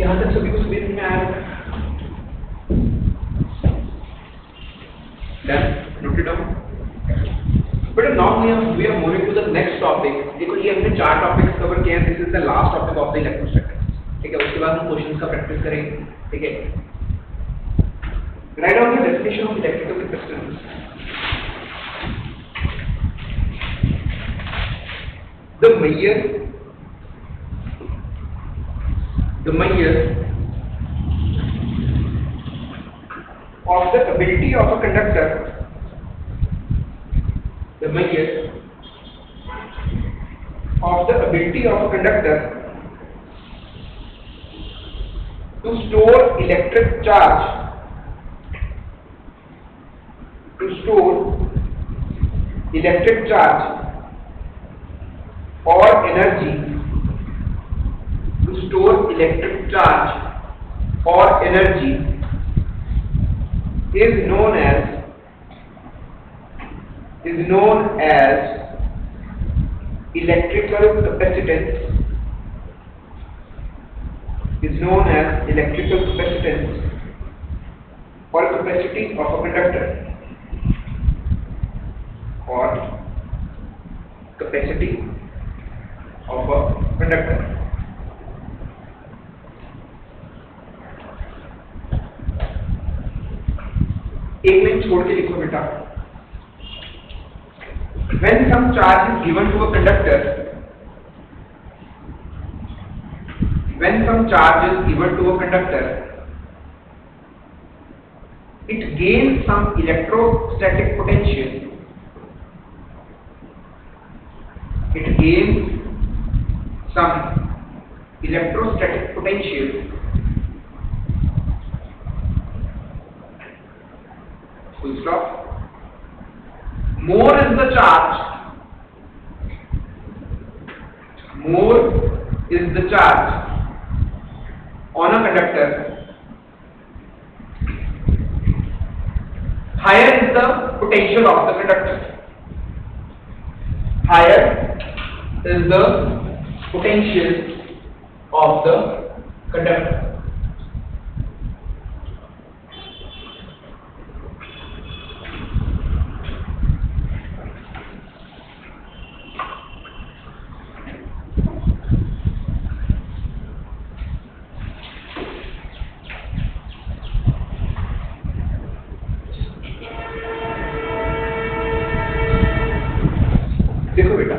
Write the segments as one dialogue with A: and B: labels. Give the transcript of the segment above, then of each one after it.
A: यहाँ तक सभी को समझ में आया? Then note it down. But now we are moving to the next topic. देखो ये हमने 4 टॉपिक्स कवर किए हैं. This is the last topic of the electrostatics. ठीक है, उसके बाद हम क्वेश्चंस का प्रैक्टिस करेंगे. ठीक है. Write down the definition of electrical capacitance. The measure of the ability of a conductor. The measure of the ability of a conductor to store electric charge. To store electric charge or energy. To store electric charge or energy is known as electrical capacitance. Is known as electrical capacitance or capacity of a conductor. Or capacity of a conductor. एक line छोड़ के लिखो बेटा. When some charge is given to a conductor, it gains some electrostatic potential. Full stop. More is the charge on a conductor, higher is the potential of the conductor. Higher is the potential of the conductor. देखो बेटा,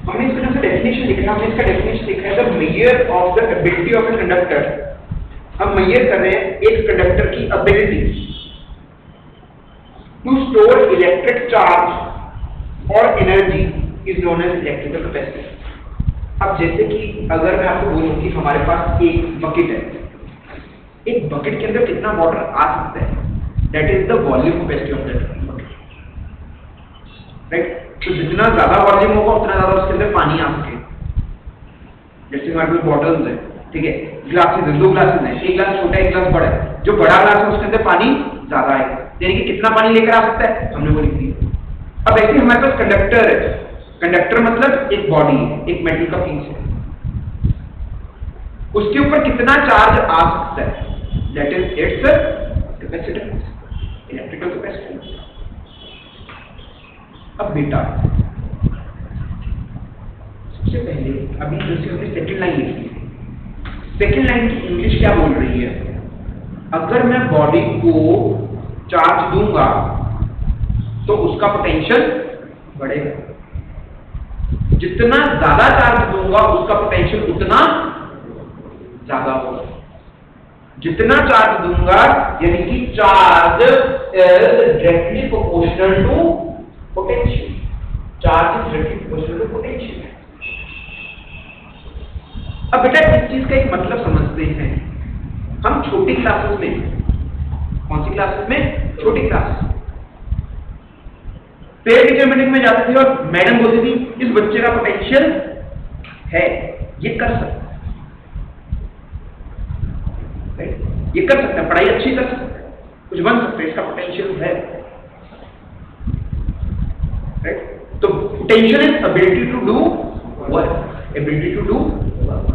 A: हमने इसका definition लिखा है. The measure of the ability of a conductor. हम measure कर रहे हैं एक कंडक्टर की ability to store electric charge और energy is known as electrical capacity. अब जैसे कि अगर मैं आपको बोलूं कि हमारे पास एक बकेट है, एक बकेट के अंदर कितना वाटर आ सकता है, that is the volume capacity of that bucket. Right. तो जितना ज्यादा वॉल्यूम होगा उतना ज्यादा उसके अंदर पानी आ सके. जैसे हमारे पास बॉटल्स है, ठीक है, ग्लासेस है, 2 ग्लासेस हैं, एक ग्लास छोटा एक ग्लास बड़ा है. जो बड़ा ग्लास है उसके अंदर पानी ज्यादा आएगा, यानी कि कितना पानी लेकर आ सकता है हमने वो लिख दिया. अब ऐसे हमारे पास कंडक्टर है. कंडक्टर मतलब एक बॉडी है, एक मेटल का पीस है. उसके ऊपर कितना चार्ज आ सकता है, that is its capacitance, electrical capacitance. अब बेटा सबसे पहले अभी जैसे हमने सेकंड लाइन लिखी है, सेकंड लाइन की इंग्लिश क्या बोल रही है? अगर मैं बॉडी को चार्ज दूंगा तो उसका पोटेंशियल बढ़ेगा. जितना ज्यादा चार्ज दूंगा उसका पोटेंशियल उतना ज्यादा होगा. जितना चार्ज दूंगा यानी कि charge is directly proportional to potential. Charge is directly proportional to potential. अब बेटा इस चीज का एक मतलब समझते हैं. हम छोटी क्लासेस में, कौन सी क्लासेस में? छोटी क्लास. पेयर टीचर मीटिंग में जाती थी और मैडम बोलती थी इस बच्चे का पोटेंशियल है, ये कर सकता है, ये कर सकता है, पढ़ाई अच्छी कर सकता है, कुछ बन सकता है, इसका पोटेंशियल है. राइट? तो potential is ability to do work, ability to do work.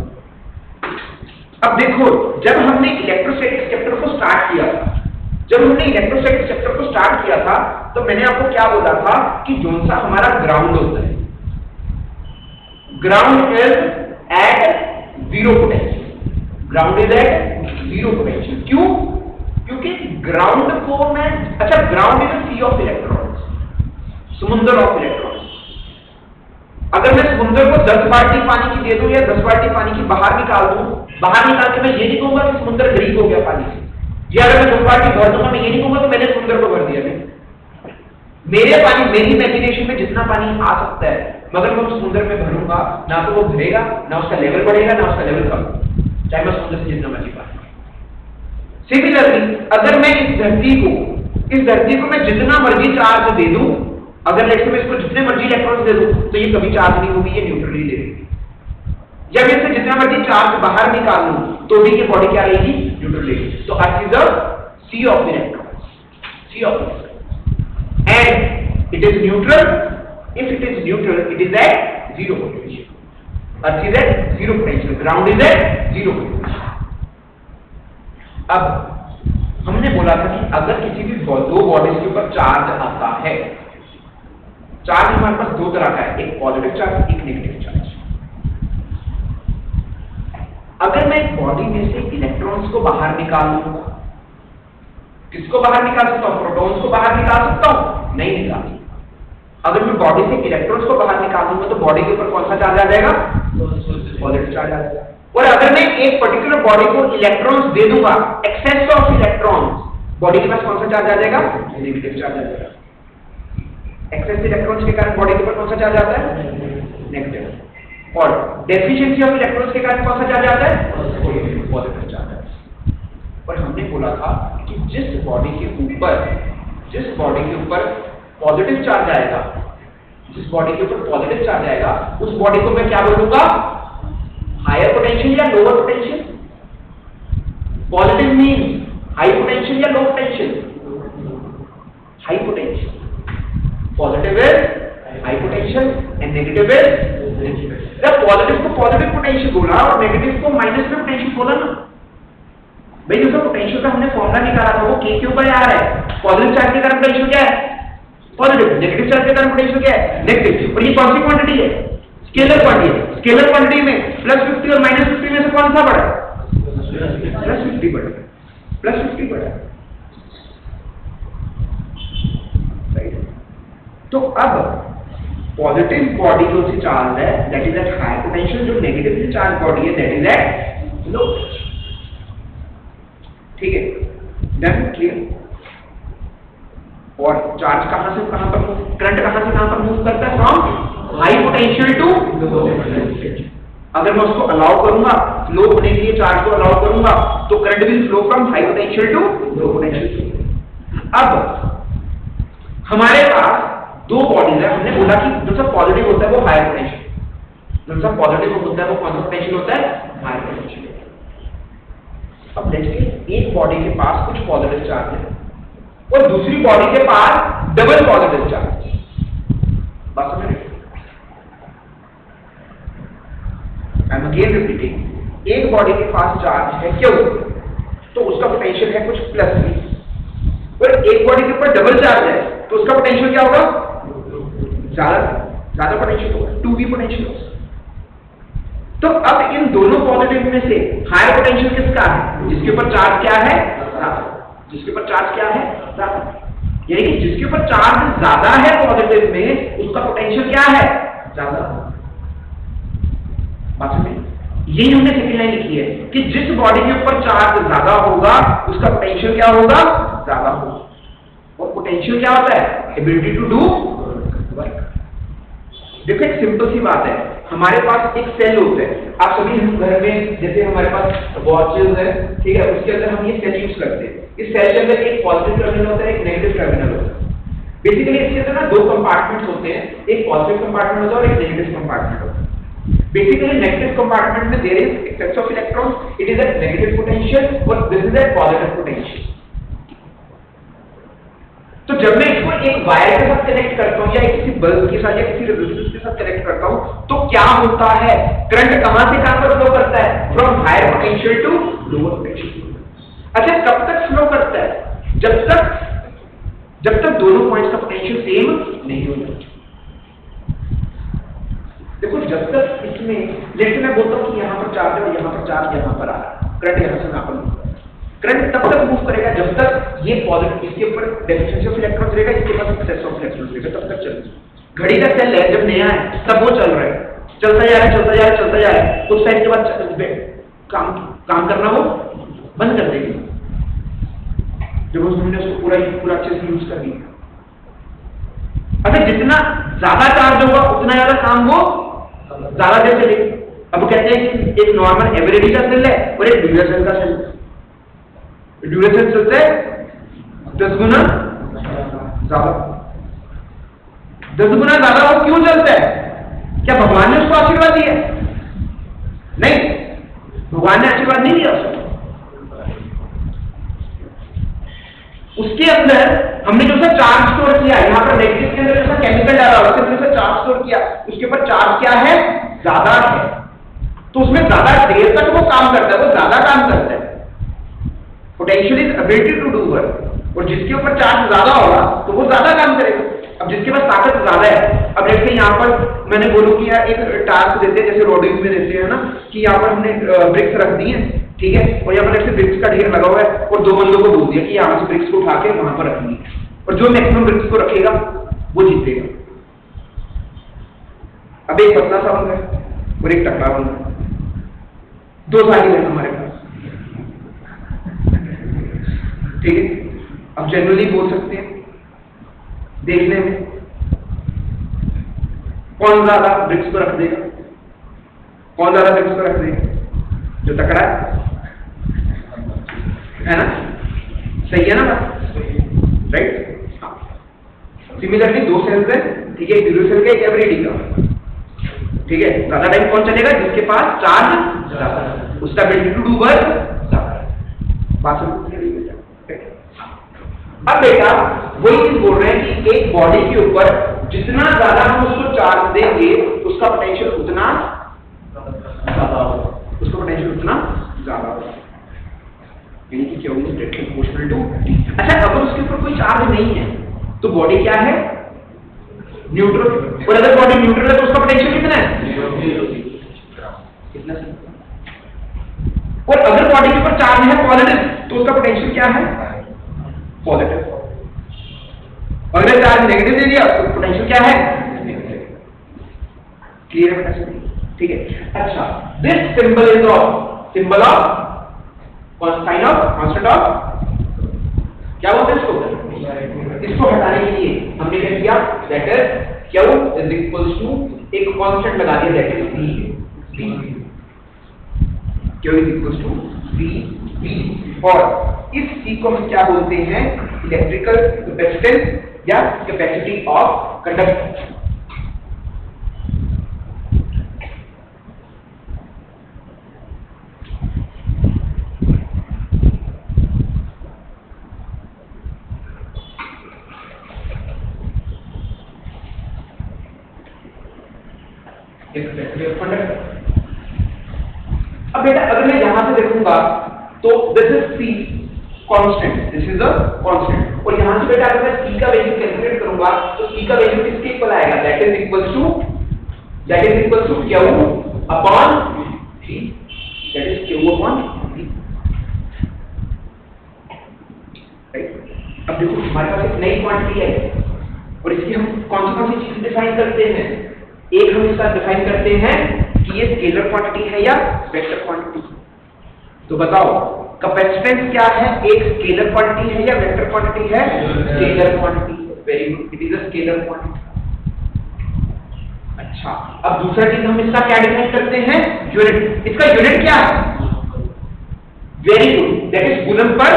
A: अब देखो, जब हमने इलेक्ट्रोस्टैटिक चैप्टर को स्टार्ट किया था, तो मैंने आपको क्या बोला था कि जोन सा हमारा ग्राउंड होता है, ground is at zero potential, क्यों? क्योंकि ग्राउंड को मैं, अच्छा, ground is sea of electrons, समुद्र ऑफ इलेक्ट्रॉन्स। अगर मैं समुद्र को 10 बाल्टी पानी की दे दूं या 10 बाल्टी पानी की बाहर निकाल के मैं ये नहीं कहूंगा कि समुद्र गरीब हो गया पानी से, या अगर मैं 10 बाल्टी भर दूंगा, मैं ये नहीं कहूंगा कि मैंने समुद्र को भर दिया। मेरे पानी, मेरी इमेजिनेशन में जितना पानी आ सकता है, मगर मैं उस समुद्र में भरूंगा, ना तो वो भरेगा, ना उसका लेवल बढ़ेगा, ना उसका लेवल कम, चाहे मैं समुद्र से जितना मर्जी पानी। सिमिलरली, अगर मैं इस धरती को मैं जितना मर्जी चार्ज दे दूं, अगर लेट्स मैं इसको जितने मर्जी इलेक्ट्रॉन्स दे दूं, तो ये कभी चार्ज नहीं होगी, ये न्यूट्रली रहेगी। या मैं इससे जितना मर्जी चार्ज बाहर निकाल लूं, तो भी ये बॉडी क्या रहेगी? न्यूट्रल रहेगी। तो earth is a sea of electrons, and it is neutral. If it is neutral, it is at zero potential. Earth is at zero potential, ground is at zero potential. अब हमने बोला था कि अगर किसी भी दो बॉडीज के ऊपर चार्ज आता है, चार्ज हमारे पास दो तरह का है, एक पॉजिटिव चार्ज, एक नेगेटिव चार्ज। अगर मैं एक बॉडी में से इलेक्ट्रॉन्स को बाहर निकाल लूंगा, किसको बाहर निकाल सकता हूं? प्रोटॉन्स को बाहर निकाल सकता हूं? नहीं निकाल सकता। अगर मैं बॉडी से इलेक्ट्रॉन्स को बाहर निकाल दूंगा, तो बॉडी के ऊपर कौन सा चार्ज आ जाएगा? पॉजिटिव चार्ज आ जाएगा। और अगर मैं एक पर्टिकुलर बॉडी को इलेक्ट्रॉन्स दे दूंगा, एक्सेस ऑफ इलेक्ट्रॉन्स, बॉडी के पास कौन सा चार्ज आ जाएगा? नेगेटिव चार्ज आ जाएगा। एक्सेस इलेक्ट्रॉन्स के कारण बॉडी के ऊपर कौन सा चार्ज आता है? नेगेटिव। और डेफिशिएंसी ऑफ इलेक्ट्रॉन्स के कारण कौन सा चार्ज आता है? Positive charge. और हमने बोला था कि जिस बॉडी के ऊपर पॉजिटिव चार्ज आएगा, उस बॉडी को मैं क्या बोलूंगा? हायर पोटेंशियल या lower potential? Positive means high potential या low potential? High potential. Positive is high potential and negative is, जब पॉजिटिव को पॉजिटिव पोटेंशियल बोला और नेगेटिव को माइनस में पोटेंशियल बोला ना भाई, उसका पोटेंशियल का हमने फॉर्मूला निकाला था, वो के के ऊपर आ रहा है। पॉजिटिव चार्ज के कारण पोटेंशियल क्या है? पॉजिटिव। नेगेटिव चार्ज के कारण पोटेंशियल क्या है? नेगेटिव। और ये कौन सी क्वांटिटी है? Scalar quantity. स्केलर क्वांटिटी में +50 और -50 में से कौन सा बड़ा? +50 बड़ा। +50 बड़ा। राइट। तो अब पॉजिटिव बॉडी जो सी चार्ज है, that is at high potential, जो नेगेटिव चार्ज बॉडी है, that is at low potential. ठीक है, डन, क्लियर। और चार्ज कहां से कहां पर, करंट कहां से कहां पर मूव करता है? From high potential to low potential. अगर मैं उसको अलाउ करूंगा, फ्लो होने के लिए चार्ज को अलाउ करूंगा, तो current will flow from high potential to low potential. अब हमारे पास दो बॉडीज है, हमने बोला कि जो सा पॉजिटिव होता है वो हायर पोटेंशियल, जो सा पॉजिटिव होता है वो कौन सा पोटेंशियल होता है? Higher potential. अब देखिए, एक बॉडी के पास कुछ पॉजिटिव चार्ज है और दूसरी बॉडी के पास डबल पॉजिटिव चार्ज। बात समझ रहे? आई एम अगेन रिपीटिंग, एक बॉडी के पास चार्ज है क्यों? तो उसका पोटेंशियल है कुछ +V, और एक बॉडी के ऊपर डबल चार्ज है, तो उसका पोटेंशियल क्या होगा? ज्यादा पोटेंशियल होगा, 2V पोटेंशियल होगा। तो अब इन दोनों पॉजिटिव में से हायर पोटेंशियल किसका है? जिसके ऊपर चार्ज क्या है? जिसके ऊपर चार्ज क्या है? यानी कि जिसके ऊपर चार्ज ज्यादा है पॉजिटिव में, उसका पोटेंशियल क्या है? ज्यादा। बात समझे? यही हमने सेकंड लाइन लिखी है कि जिस बॉडी के ऊपर चार्ज ज्यादा होगा, उसका पोटेंशियल क्या होगा? ज्यादा होगा। और पोटेंशियल क्या होता है? Ability to do work. देखो, एक सिंपल सी बात है, हमारे पास एक सेल होता है, आप सभी घर में, जैसे हमारे पास वॉचेस है, ठीक है, उसके अंदर हम ये सेल यूज करते हैं। इस सेल के अंदर एक पॉजिटिव टर्मिनल होता है, एक नेगेटिव टर्मिनल होता है। बेसिकली इसके अंदर ना दो कंपार्टमेंट्स होते हैं, एक पॉजिटिव कंपार्टमेंट होता है और एक नेगेटिव कंपार्टमेंट होता है। बेसिकली नेगेटिव कंपार्टमेंट में there is excess of electrons, it is at negative potential और this is at positive potential. तो जब मैं इसको एक वायर के साथ कनेक्ट करता हूँ या किसी बल्ब के साथ या किसी रेजिस्टेंस के साथ कनेक्ट करता हूँ तो क्या होता है, करंट कहां से कहां पर फ्लो करता है, from higher potential to lower potential. अच्छा, कब तक फ्लो करता है, जब तक दोनों पॉइंट्स का पोटेंशियल सेम नहीं होता। देखो जब तक इसमें लेट्स मैं बोलता हूँ कि यहाँ पर चार्ज है और यहाँ पर चार्ज यहाँ पर आ रहा है, करंट यहाँ से यहाँ पर, करंट तब तक मूव करेगा जब तक ये पॉजिटिव इसके ऊपर डेफिशिएंसी ऑफ इलेक्ट्रॉन्स रहेगा, इसके पास एक्सेस ऑफ इलेक्ट्रॉन्स रहेगा, तब तक चलेगा। घड़ी का सेल है जब नया है तब वो चल रहा है, चलता जा रहा है, कुछ टाइम के बाद काम करना वो बंद कर देगी जब उसने उसको पूरा अच्छे से यूज कर लिया। अच्छा, जितना ज्यादा चार्ज होगा उतना ज्यादा काम वो ज्यादा देर चलेगी। अब कहते हैं कि एक नॉर्मल एवरेज का सेल है और एक ड्यूरेशन का सेल है। ड्यूरेशन सेल से 10 गुना ज्यादा, 10 गुना ज्यादा वो क्यों चलता है? क्या भगवान ने उसको आशीर्वाद दिया? नहीं, भगवान ने आशीर्वाद नहीं दिया उसको। उसके अंदर हमने जो सा चार्ज स्टोर किया, यहाँ पर नेगेटिव के अंदर जो सा केमिकल डाला उसके अंदर से चार्ज स्टोर किया, उसके ऊपर चार्ज क्या है, ज्यादा है, तो उसमें ज्यादा देर तक वो काम करता है, वो ज्यादा काम करता है। Potential is ability to do work, और जिसके ऊपर चार्ज ज्यादा होगा तो वो ज्यादा काम करेगा। अब जिसके पास ताकत ज्यादा है, अब जैसे यहाँ पर मैंने बोलूं कि यार एक टास्क देते हैं जैसे रोडिंग में देते हैं ना, कि यहाँ पर हमने ब्रिक्स रख दी है, ठीक है, और यहाँ पर जैसे ब्रिक्स का ढेर लगा हुआ है और 2 बंदों को बोल दिया कि यहाँ से ब्रिक्स को उठा के वहां पर रखनी है, और जो मैक्सिमम ब्रिक्स को रखेगा वो जीतेगा। अब एक पतला सा बंदा है और एक टकरा बंदा, 2 साथी है हमारे पास, ठीक है। अब जनरली बोल सकते हैं देखने में कौन ज्यादा ब्रिक्स को रख देगा, कौन ज्यादा ब्रिक्स को रख देगा? जो तकड़ा है ना, सही है ना बात, राइट? सिमिलरली 2 सेल्स है, ठीक है, ड्यूरेशन का, एक एवरेज का, ठीक है। ज्यादा टाइम कौन चलेगा? जिसके पास चार्ज ज्यादा, उसका एबिलिटी टू डू वर्क ज्यादा। बात समझ में आई? अब बेटा वही चीज बोल रहे हैं कि एक बॉडी के ऊपर जितना ज्यादा हम उसको चार्ज देंगे उसका पोटेंशियल उतना ज्यादा होगा, उसका पोटेंशियल उतना ज्यादा होगा, यानी कि क्या होगा, डायरेक्टली प्रोपोर्शनल टू। अच्छा, अगर उसके ऊपर कोई चार्ज नहीं है तो बॉडी क्या है, न्यूट्रल, और अगर बॉडी न्यूट्रल है तो उसका पोटेंशियल कितना है, कितना। और अगर बॉडी के ऊपर चार्ज है पॉजिटिव तो उसका पोटेंशियल क्या है, पॉजिटिव। अगर चार्ज नेगेटिव दे दिया तो पोटेंशियल क्या है, क्लियर है बेटा? ठीक है। अच्छा, this symbol is of sine of constant of, क्या बोलते हैं इसको हटाने के लिए हमने क्या किया, that is Q is equal to एक कांस्टेंट लगा दिया, that is C, Q is equal to C, और इस C को हम क्या बोलते हैं, इलेक्ट्रिकल कैपेसिटेंस या कैपेसिटी ऑफ कंडक्टर। अब बेटा अगर मैं यहां से देखूंगा तो this is C constant, this is a constant, और यहां से बेटा अगर मैं C का वैल्यू कैलकुलेट करूंगा तो C का वैल्यू किसके इक्वल आएगा, that is equal to Q upon V, that is Q upon V, right. अब देखो हमारे पास एक नई क्वांटिटी है और इसकी हम कौन सी चीज डिफाइन करते हैं, एक हम इसका डिफाइन करते हैं कि ये स्केलर क्वांटिटी है या वेक्टर क्वांटिटी। तो बताओ कैपेसिटेंस क्या है, एक स्केलर क्वांटिटी है या वेक्टर क्वांटिटी है, scalar quantity. Very good, it is a scalar quantity. अच्छा, अब दूसरा चीज हम इसका क्या डिफाइन करते हैं, यूनिट। इसका यूनिट क्या है, very good, that is coulomb per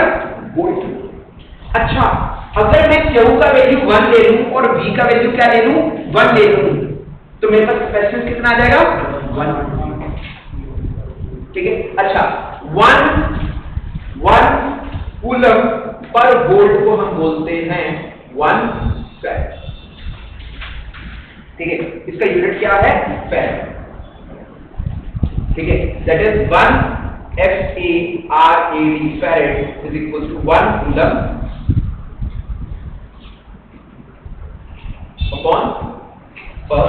A: volt. अच्छा, अगर मैं Q का वैल्यू 1 ले लूं और V का वैल्यू क्या ले लूं, 1 ले लूं, तो मेरे पास कैपेसिटेंस कितना आ जाएगा, 1, ठीक है। अच्छा, 1 कूलम पर वोल्ट को हम बोलते हैं 1 फैराड। ठीक है, इसका यूनिट क्या है? फैराड। ठीक है, that is 1 FARAD farad is equal to 1 coulomb upon पर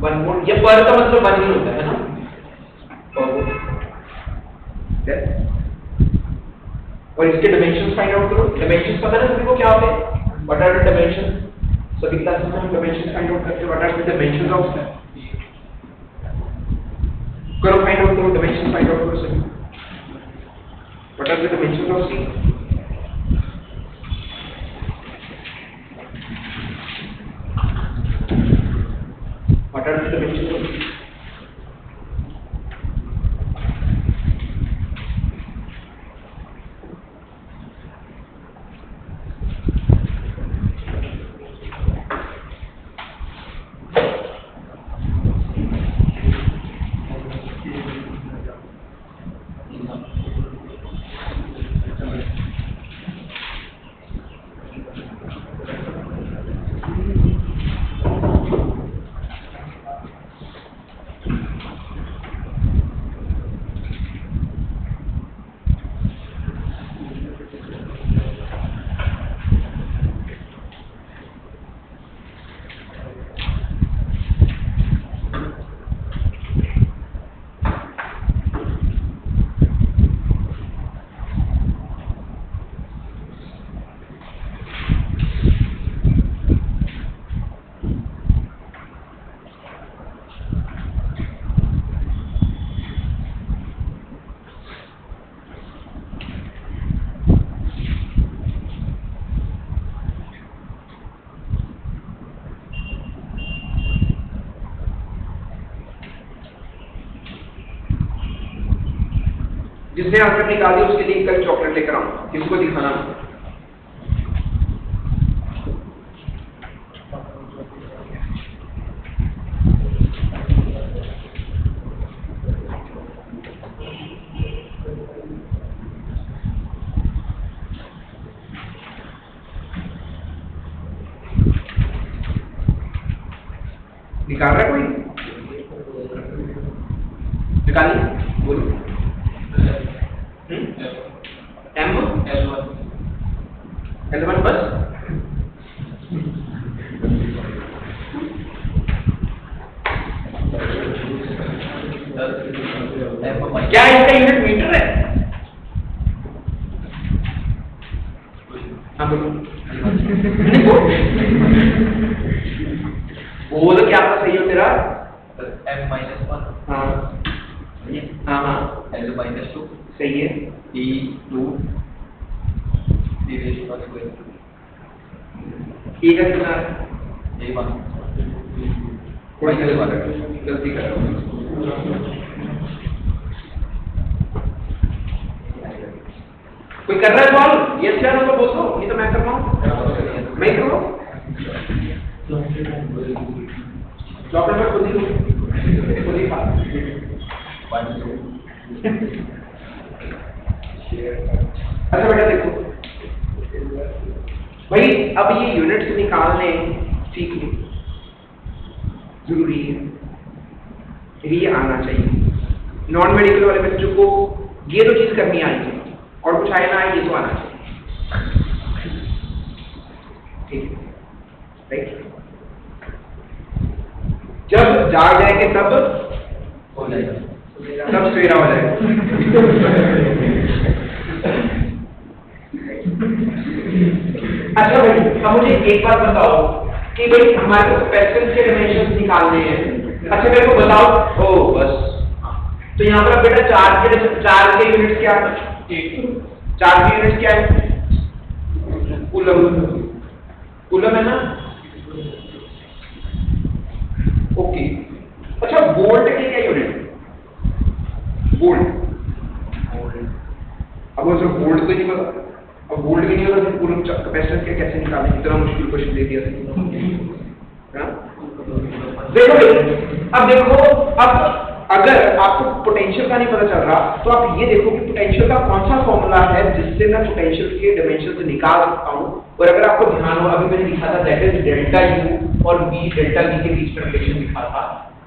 A: 1 वोल्ट। ये पर का मतलब 1 ही होता है ना, पर वोल्ट। और इसके डायमेंशंस फाइंड आउट करो। डायमेंशंस पता है सभी को क्या होते हैं? What are the dimensions? सभी क्लासेस में हम डायमेंशंस फाइंड आउट करते हैं। What are the dimensions of? करो फाइंड आउट करो, डायमेंशंस फाइंड आउट करो सभी। What are the dimensions of C? What are the dimensions of C? जिसने आंसर निकाल दिया उसके लिए कल चॉकलेट लेकर आऊं, किसको दिखाना? निकाल रहा है कोई? निकालिए, बोलो। L1 बस। क्या इसका यूनिट मीटर है? हाँ बोलो। बोलो क्या आपका सही हो तेरा?
B: M-1
A: हाँ हाँ हाँ
B: L-2
A: सही है।
B: E2
A: E का कितना है?
B: A1
A: कोई गलती कर रहा हूँ। कोई कर रहा है सवाल? ये क्या नंबर बोल दो, ये तो मैं कर रहा हूँ। मैं करूँ? चॉकलेट में खुद ही खा। अच्छा बेटा देखो भाई, अब ये यूनिट्स निकालने सीख लो, जरूरी है, ये आना चाहिए। नॉन मेडिकल वाले बच्चों को ये तो चीज करनी आनी चाहिए, और कुछ आए ना आए ये तो आना चाहिए। ठीक है, राइट? जब जाग जाएंगे तब
B: हो जाएगा,
A: तब सवेरा हो जाएगा। अच्छा भाई, अब मुझे एक बात बताओ कि भाई हमारे को कैपेसिटेंस के डायमेंशंस निकालने हैं। अच्छा मेरे को बताओ, ओ बस, तो यहाँ पर बेटा चार्ज के यूनिट्स क्या है? चार्ज के यूनिट्स क्या है? कूलम। कूलम है ना? ओके। अच्छा वोल्ट के क्या यूनिट? वोल्ट। अब उसे वोल्ट तो नहीं पता, अब वोल्ट भी नहीं होता तो कूलम कैपेसिटेंस के कैसे निकालें? इतना मुश्किल क्वेश्चन दे दिया था। देखो भाई, अब देखो, अब अगर आपको पोटेंशियल का नहीं पता चल रहा तो आप ये देखो कि पोटेंशियल का कौन सा फॉर्मूला है जिससे मैं पोटेंशियल के डायमेंशन निकाल सकता हूँ और अगर आपको ध्यान हो, अभी मैंने लिखा था दैट इज डेल्टा यू और v डेल्टा v के बीच में रिलेशन लिखा था,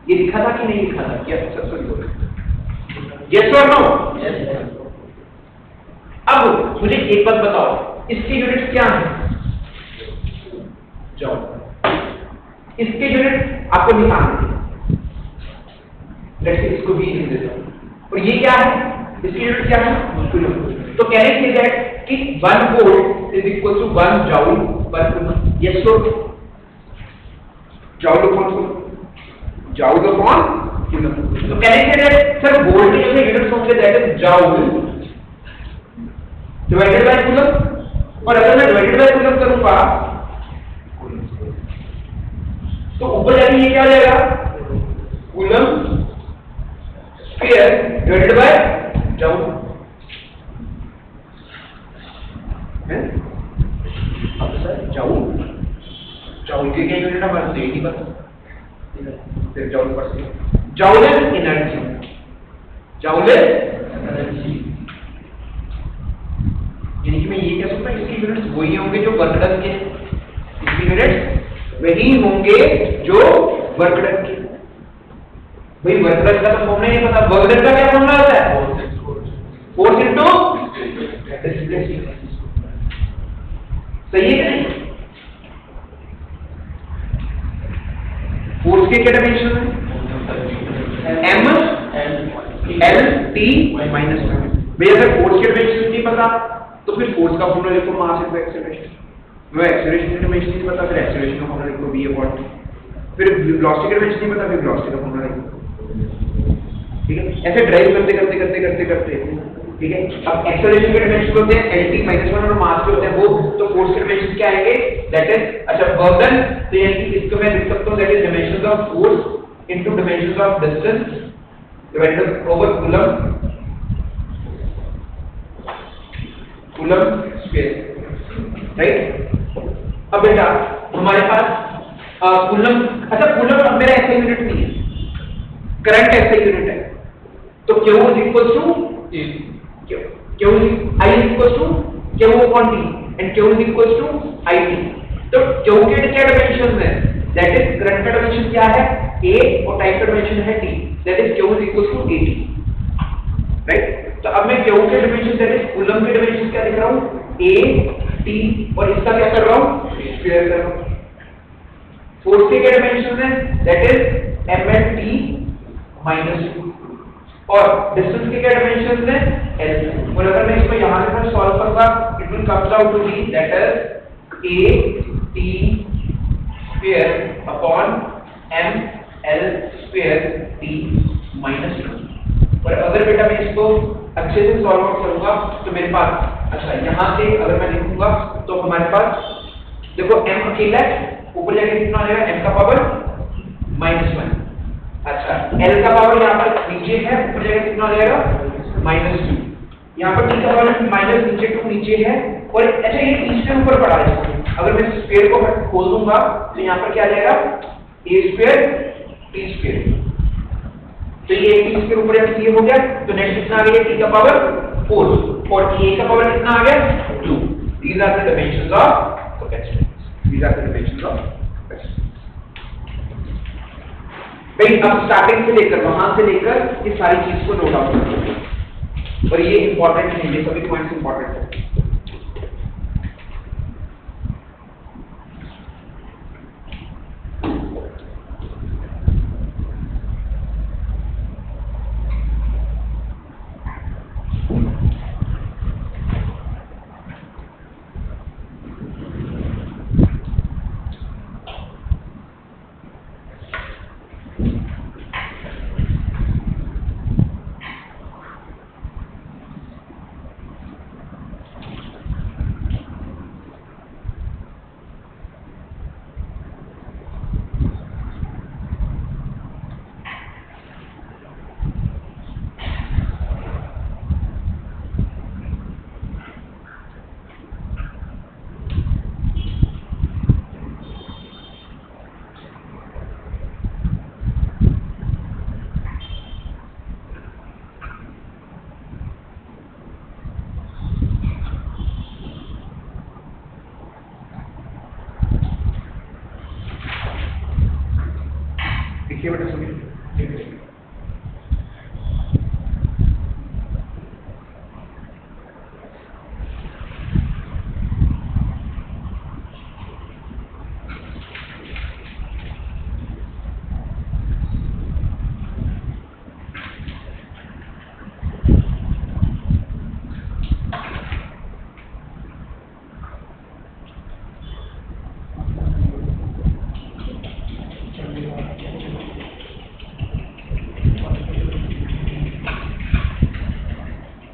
A: ये लिखा था कि नहीं लिखा था? यस सर, सॉरी बोलो, यस और नो? अब मुझे एक बात बताओ, इसके यूनिट क्या है? जॉल। इसके यूनिट आपको निकालने हैं, लेट्स से इसको भी लिख देता हूं, और ये क्या है? इसकी यूनिट क्या है? कूलम। तो कैन से दैट कि 1 volt is equal to 1 joule per coulomb. Yes और joule upon coulomb, joule upon coulomb. तो can say that sir voltage के यूनिट्स होंगे that is joule divided by coulomb, और अगर मैं डिवाइडेड बाय कूलम करूंगा तो ऊपर जाके ये क्या आ जाएगा? Coulomb square divided by joule है। अब सर जूल के क्या यूनिट है? हमारे नहीं पता, फिर जूल पर से joule is energy, joule is energy, यानी कि मैं ये कह सकता हूं इसकी यूनिट्स वही होंगे जो वर्क डन के, इसकी यूनिट्स वही होंगे जो वर्क डन के। भाई वर्क डन का तो फॉर्मूला नहीं पता, वर्क डन का क्या फॉर्मूला होता है? Force into displacement. सही है कि नहीं? फोर्स के क्या डायमेंशन है? m l t minus 1। भाई अगर फोर्स के डायमेंशन नहीं पता तो फिर फोर्स का फॉर्मूला लिखो मास इनटू एक्सेलरेशन, वो एक्सेलरेशन का डायमेंशन नहीं पता फिर एक्सेलरेशन का फॉर्मूला लिखो v अपॉन t, फिर वेलोसिटी का डायमेंशन नहीं पता फिर वेलोसिटी का फॉर्मूला लिखो। ठीक है, ऐसे ड्राइव करते करते करते करते करते ठीक है। अब एक्सेलरेशन के डायमेंशन होते हैं lt माइनस 1 और मास के होते हैं वो, तो फोर्स के डायमेंशन क्या आएंगे? दैट इज अच्छा वर्क डन, तो यानी कि इसको मैं लिख सकता हूं that is dimensions of force into dimensions of distance divided over coulomb, coulomb square, right. अब बेटा हमारे पास कूलम, अच्छा कूलम अब मेरा ऐसा यूनिट नहीं है, करंट ऐसा यूनिट है, तो Q is equal to Q I is equal to Q upon T and Q is equal to IT। तो Q के क्या डायमेंशन है? दैट इज करंट का डायमेंशन क्या है? A और टाइम का डायमेंशन है T, that is Q is equal to AT, right. तो अब मैं Q के डायमेंशन दैट इज कूलम के डायमेंशन क्या लिख रहा हूं? A T, और इसका क्या कर रहा हूं? स्क्वायर कर रहा हूं। फोर्स के क्या डायमेंशन है? That is ml T minus 2, और डिस्टेंस के क्या डायमेंशन है? l। और अगर मैं इसको यहां से मैं सॉल्व करूंगा it will comes out to be that is a t square upon m l square t minus 2। और अगर बेटा मैं इसको अच्छे से सॉल्व आउट करूंगा तो मेरे पास अच्छा यहां से अगर मैं लिखूंगा तो हमारे पास देखो m अकेला ऊपर जाके कितना आ जाएगा? m का पावर -1, अच्छा l का पावर यहाँ पर नीचे है, ऊपर जाके कितना आ जाएगा? -2, यहाँ पर t का पावर माइनस नीचे 2 नीचे है, और अच्छा ये t से ऊपर पड़ा है, अगर मैं स्क्वायर को खोल दूंगा तो यहाँ पर क्या आ जाएगा? a स्क्वायर t स्क्वायर, तो ये t स्क्वायर ऊपर जाके ये हो गया, तो नेक्स्ट कितना आ गया? t का पावर 4 और a का पावर कितना आ गया? 2। These are the dimensions of capacitance, these are the dimensions of capacitance। भाई अब स्टार्टिंग से लेकर वहां से लेकर ये सारी चीज को नोट आउट करो, और ये इंपॉर्टेंट है, ये सभी पॉइंट्स इंपॉर्टेंट है। लिखिए बेटा सभी।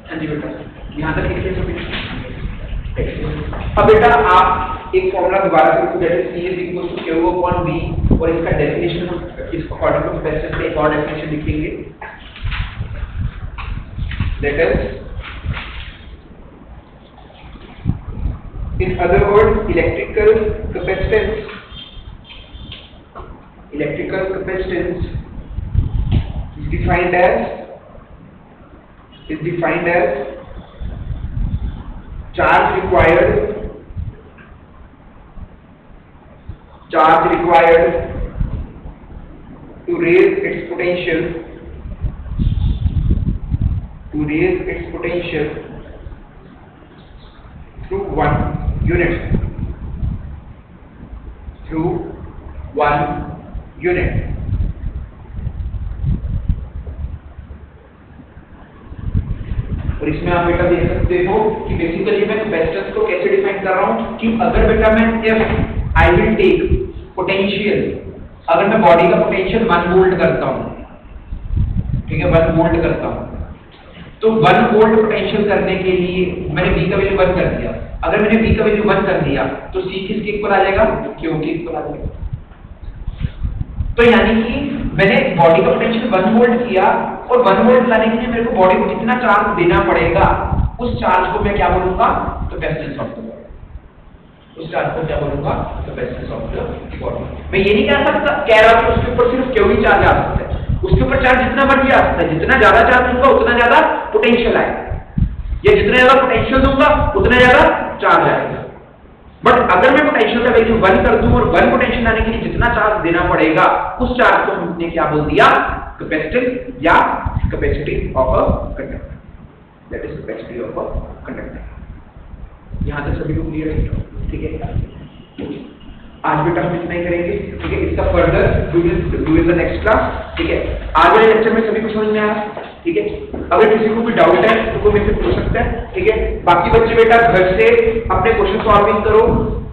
A: हाँ जी बेटा, यहाँ तक लिखिए सभी। अब बेटा आप एक फॉर्मूला दोबारा से लिखो, that is C is equal to Q upon V, और इसका डेफिनेशन हम इसको अकॉर्डिंग टू कैपेसिटेंस पे एक और डेफिनेशन लिखेंगे, that is in other words electrical capacitance is defined as charge required to raise its potential through 1 unit और इसमें आप बेटा देख सकते हो कि बेसिकली मैं कैपेसिटेंस को कैसे डिफाइन कर रहा हूं कि अगर बेटा मैं if I will take potential, अगर मैं बॉडी का पोटेंशियल 1 वोल्ट करता हूं, ठीक है 1 वोल्ट करता हूं, तो 1 वोल्ट पोटेंशियल करने के लिए मैंने V का वैल्यू 1 कर दिया। अगर मैंने V का वैल्यू 1 कर दिया तो C किसके इक्वल आ जाएगा? Q के इक्वल आ जाएगा। तो यानी कि मैंने बॉडी का पोटेंशियल 1 वोल्ट किया और 1 वोल्ट लाने के लिए मेरे को बॉडी को कितना चार्ज देना पड़ेगा, उस चार्ज को मैं क्या बोलूंगा? Capacitance of the body. उस चार्ज को क्या बोलूंगा? Capacitance of the body. मैं ये नहीं कह रहा कि उसके ऊपर सिर्फ Q ही चार्ज आ सकता है, उसके ऊपर चार्ज जितना मर्जी आ सकता है, जितना ज्यादा चार्ज दूंगा उतना ज्यादा पोटेंशियल आएगा, या जितना ज्यादा पोटेंशियल दूंगा उतना ज्यादा चार्ज आएगा। बट अगर मैं पोटेंशियल का वैल्यू 1 कर दूं और 1 पोटेंशियल लाने के लिए जितना चार्ज देना पड़ेगा, उस चार्ज को हमने क्या बोल दिया? कैपेसिटेंस या capacity of a conductor, that is capacity of a conductor. यहां तक सभी को क्लियर है? ठीक है, आज बेटा हम इतना ही करेंगे, ठीक है। इसका further do in the next class, ठीक है। आज वाले लेक्चर में सभी को समझ में आया, ठीक है। अगर किसी को भी डाउट है तो वो मेरे से पूछ सकता है, ठीक है। बाकी बच्चे बेटा घर से अपने क्वेश्चन सॉल्विंग करो,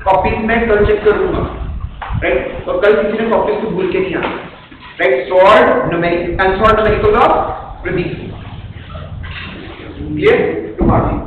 A: कॉपीज में कल चेक कर लूंगा, राइट। और कल किसी ने कॉपीज को भूल के नहीं आना, right. Solve numerical, unsolve numerical of Pradeep, clear tomorrow.